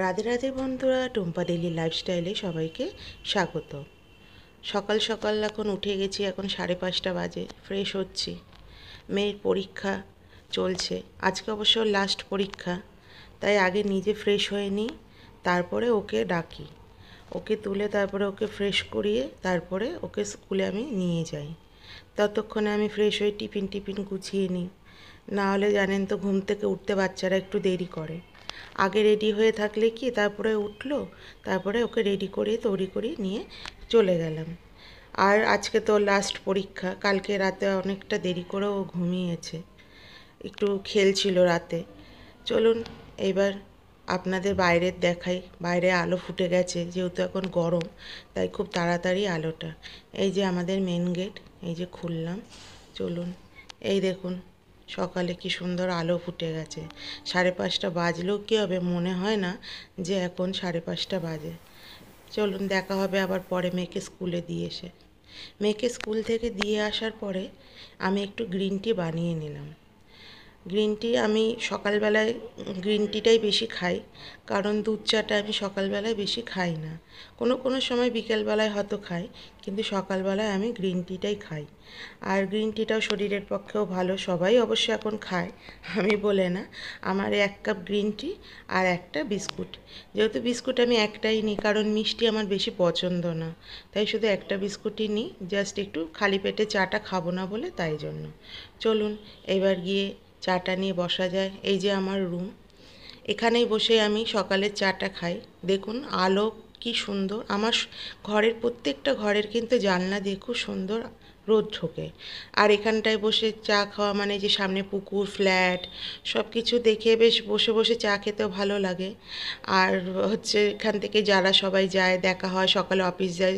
রাধে রাধে বন্ধুরা, টুম্পা ডেইলি লাইফস্টাইলে সবাইকে স্বাগত। সকাল সকাল এখন উঠে গেছি, এখন 5:30 বাজে। ফ্রেশ হচ্ছি। মেয়ের পরীক্ষা চলছে, আজকে অবশ্য লাস্ট পরীক্ষা, তাই আগে নিজে ফ্রেশ হয়ে নিই, তারপরে ওকে ডাকি। ওকে তুলে তারপরে ওকে ফ্রেশ করিয়ে তারপরে ওকে স্কুলে আমি নিয়ে যাই। ততক্ষণে আমি ফ্রেশ হয়ে টিফিন গুছিয়ে নিই। না হলে জানেন তো, ঘুম থেকে উঠতে বাচ্চারা একটু দেরি করে। আগে রেডি হয়ে থাকলে কি তারপরে উঠলো, তারপরে ওকে রেডি করে তৈরি করে নিয়ে চলে গেলাম। আর আজকে তো লাস্ট পরীক্ষা, কালকে রাতে অনেকটা দেরি করে ও ঘুমিয়েছে, একটু খেলছিল রাতে। চলুন এবার আপনাদের বাইরের দেখাই। বাইরে আলো ফুটে গেছে, যেহেতু এখন গরম তাই খুব তাড়াতাড়ি আলোটা। এই যে আমাদের মেন গেট, এই যে খুললাম। চলুন, এই দেখুন সকালে কি সুন্দর আলো ফুটে গেছে। 5:30 বাজলেও কী হবে, মনে হয় না যে এখন 5:30 বাজে। চলুন দেখা হবে আবার পরে মেয়েকে স্কুলে দিয়ে এসে। মেয়েকে স্কুল থেকে দিয়ে আসার পরে আমি একটু গ্রিন টি বানিয়ে নিলাম। গ্রিন টি আমি সকালবেলায় গ্রিন টিটাই বেশি খাই, কারণ দুধ চাটা আমি সকালবেলায় বেশি খাই না। কোনো কোনো সময় বিকেলবেলায় হয়তো খাই, কিন্তু সকালবেলায় আমি গ্রিন টিটাই খাই। আর গ্রিন টিটাও শরীরের পক্ষেও ভালো, সবাই অবশ্য এখন খায়, আমি বলে না। আমার 1 কাপ গ্রিন টি আর একটা বিস্কুট। যেহেতু বিস্কুট আমি একটাই নিই, কারণ মিষ্টি আমার বেশি পছন্দ না, তাই শুধু একটা বিস্কুটই নিই, জাস্ট একটু খালি পেটে চাটা খাবো না বলে, তাই জন্য। চলুন এবার গিয়ে চাটা নিয়ে বসা যায়। এই যে আমার রুম, এখানেই বসে আমি সকালের চাটা খাই। দেখুন আলো কি সুন্দর। আমার ঘরের প্রত্যেকটা ঘরের কিন্তু জানলা দিয়ে খুব সুন্দর রোদ ঢোকে। আর এখানটায় বসে চা খাওয়া মানে যে সামনে পুকুর, ফ্ল্যাট, সব কিছু দেখে বেশ বসে বসে চা খেতেও ভালো লাগে। আর হচ্ছে এখান থেকে যারা সবাই যায়, দেখা হয়, সকালে অফিস যায়,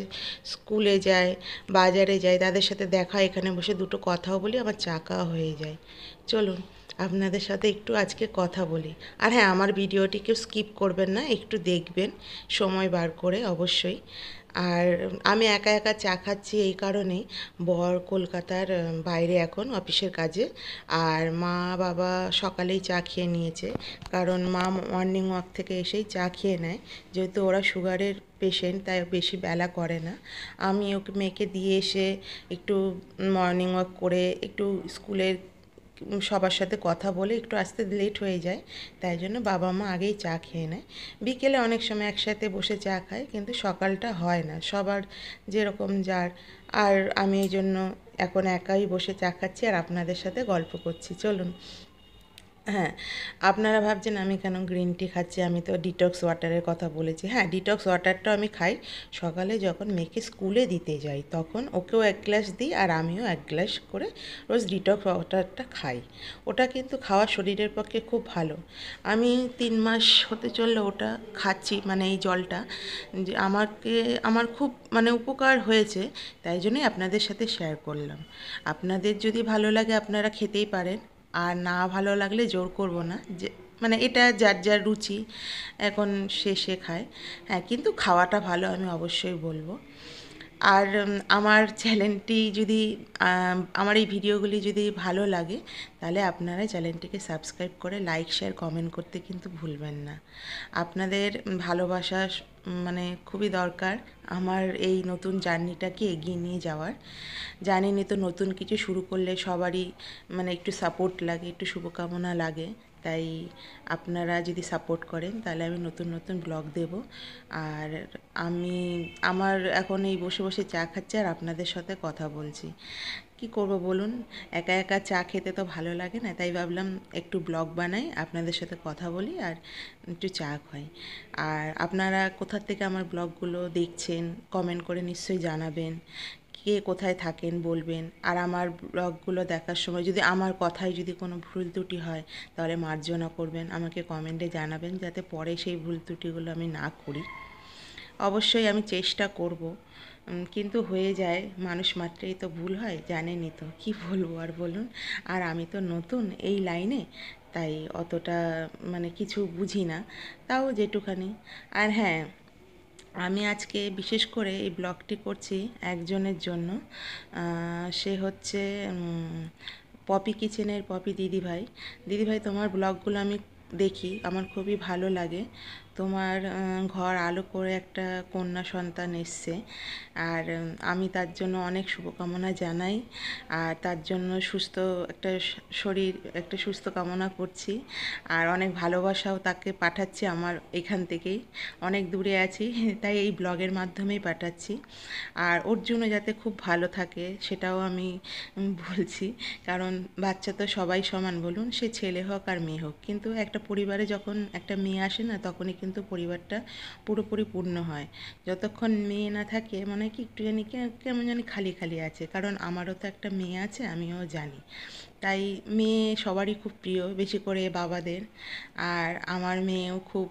স্কুলে যায়, বাজারে যায়, তাদের সাথে দেখা, এখানে বসে দুটো কথাও বলি, আমার চা খাওয়া হয়ে যায়। চলুন আপনাদের সাথে একটু আজকে কথা বলি। আর হ্যাঁ, আমার ভিডিওটি কেউ স্কিপ করবেন না, একটু দেখবেন সময় বার করে অবশ্যই। আর আমি একা একা চা খাচ্ছি এই কারণেই, বর কলকাতার বাইরে এখন অফিসের কাজে। আর মা বাবা সকালেই চা খেয়ে নিয়েছে, কারণ মা মর্নিং ওয়াক থেকে এসেই চা খেয়ে নেয়। যেহেতু ওরা সুগারের পেশেন্ট, তাই বেশি বেলা করে না। আমি ওকে মেয়েকে দিয়ে এসে একটু মর্নিং ওয়াক করে একটু স্কুলের সবার সাথে কথা বলে একটু আসতে লেট হয়ে যায়, তাই জন্য বাবা মা আগেই চা খেয়ে নেয়। বিকেলে অনেক সময় একসাথে বসে চা খায়, কিন্তু সকালটা হয় না সবার, যেরকম যার। আর আমি এই জন্য এখন একাই বসে চা খাচ্ছি আর আপনাদের সাথে গল্প করছি। চলুন। হ্যাঁ, আপনারা ভাবছেন আমি কেন গ্রিন টি খাচ্ছি, আমি তো ডিটক্স ওয়াটারের কথা বলেছি। হ্যাঁ, ডিটক্স ওয়াটারটা আমি খাই সকালে, যখন মেয়েকে স্কুলে দিতে যাই তখন ওকেও 1 গ্লাস দিই আর আমিও 1 গ্লাস করে রোজ ডিটক্স ওয়াটারটা খাই। ওটা কিন্তু খাওয়া শরীরের পক্ষে খুব ভালো। আমি 3 মাস হতে চললো ওটা খাচ্ছি, মানে এই জলটা, যে আমার খুব মানে উপকার হয়েছে, তাই জন্যই আপনাদের সাথে শেয়ার করলাম। আপনাদের যদি ভালো লাগে আপনারা খেতেই পারেন, আর না ভালো লাগলে জোর করব না, যে মানে এটা যার যার রুচি, এখন সে খায়। হ্যাঁ, কিন্তু খাওয়াটা ভালো আমি অবশ্যই বলবো। আর আমার চ্যানেলটি যদি আমার এই ভিডিওগুলি যদি ভালো লাগে, তাহলে আপনারা চ্যানেলটিকে সাবস্ক্রাইব করে লাইক শেয়ার কমেন্ট করতে কিন্তু ভুলবেন না। আপনাদের ভালোবাসা মানে খুবই দরকার আমার এই নতুন জার্নিটাকে এগিয়ে নিয়ে যাওয়ার। জানেনই তো, নতুন কিছু শুরু করলে সবারই মানে একটু সাপোর্ট লাগে, একটু শুভকামনা লাগে। তাই আপনারা যদি সাপোর্ট করেন তাহলে আমি নতুন নতুন ব্লগ দেব। আর আমি আমার এখন এই বসে বসে চা খাচ্ছি আর আপনাদের সাথে কথা বলছি। কি করব বলুন, একা একা চা খেতে তো ভালো লাগে না, তাই ভাবলাম একটু ব্লগ বানাই, আপনাদের সাথে কথা বলি আর একটু চা খাই। আর আপনারা কোথা থেকে আমার ব্লগগুলো দেখছেন কমেন্ট করে নিশ্চয়ই জানাবেন। কে কোথায় থাকেন বলবেন। আর আমার ব্লগগুলো দেখার সময় যদি আমার কথায় যদি কোনো ভুল ত্রুটি হয়, তাহলে মার্জনা করবেন, আমাকে কমেন্টে জানাবেন, যাতে পরে সেই ভুল ত্রুটিগুলো আমি না করি। অবশ্যই আমি চেষ্টা করব, কিন্তু হয়ে যায়, মানুষ মাত্রেই তো ভুল হয়, জানেনই তো, কী বলবো আর বলুন। আর আমি তো নতুন এই লাইনে, তাই অতটা মানে কিছু বুঝি না, তাও যেটুখানি। আর হ্যাঁ, আমি আজকে বিশেষ করে এই ব্লগটি করছি একজনের জন্য। সে হচ্ছে পপি কিচেনের পপি দিদিভাই। দিদিভাই, তোমার ব্লগগুলো আমি দেখি, আমার খুবই ভালো লাগে। তোমার ঘর আলো করে একটা কন্যা সন্তান এসছে। আর আমি তার জন্য অনেক শুভকামনা জানাই। আর তার জন্য সুস্থ একটা শরীর, একটা সুস্থ কামনা করছি। আর অনেক ভালোবাসাও তাকে পাঠাচ্ছি আমার এখান থেকেই। অনেক দূরে আছি, তাই এই ব্লগের মাধ্যমেই পাঠাচ্ছি। আর ওর জন্য যাতে খুব ভালো থাকে সেটাও আমি বলছি। কারণ বাচ্চা তো সবাই সমান, বলুন সে ছেলে হোক আর মেয়ে হোক, কিন্তু একটা পরিবারে যখন একটা মেয়ে আসে না, তখনই কিন্তু পরিবারটা পুরোপুরি পূর্ণ হয়। যতক্ষণ মেয়ে না থাকে মনে হয় কি একটু জানি কেমন জানি খালি খালি আছে। কারণ আমারও তো একটা মেয়ে আছে, আমিও জানি। তাই মেয়ে সবারই খুব প্রিয়, বেশি করে বাবাদের। আর আমার মেয়েও খুব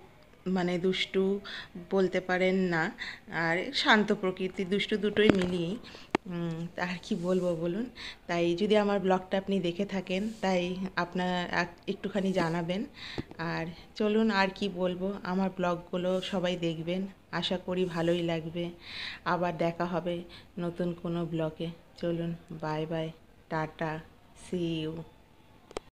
মানে দুষ্টু বলতে পারেন না, আর শান্ত প্রকৃতির, দুষ্টু দুটোই মিলিয়েই। আর কি বলবো বলুন। তাই যদি আমার ব্লগটা আপনি দেখে থাকেন, তাই আপনার একটুখানি জানাবেন। আর চলুন, আর কি বলবো, আমার ব্লগগুলো সবাই দেখবেন, আশা করি ভালোই লাগবে। আবার দেখা হবে নতুন কোনো ব্লগে। চলুন, bye bye, tata, see you.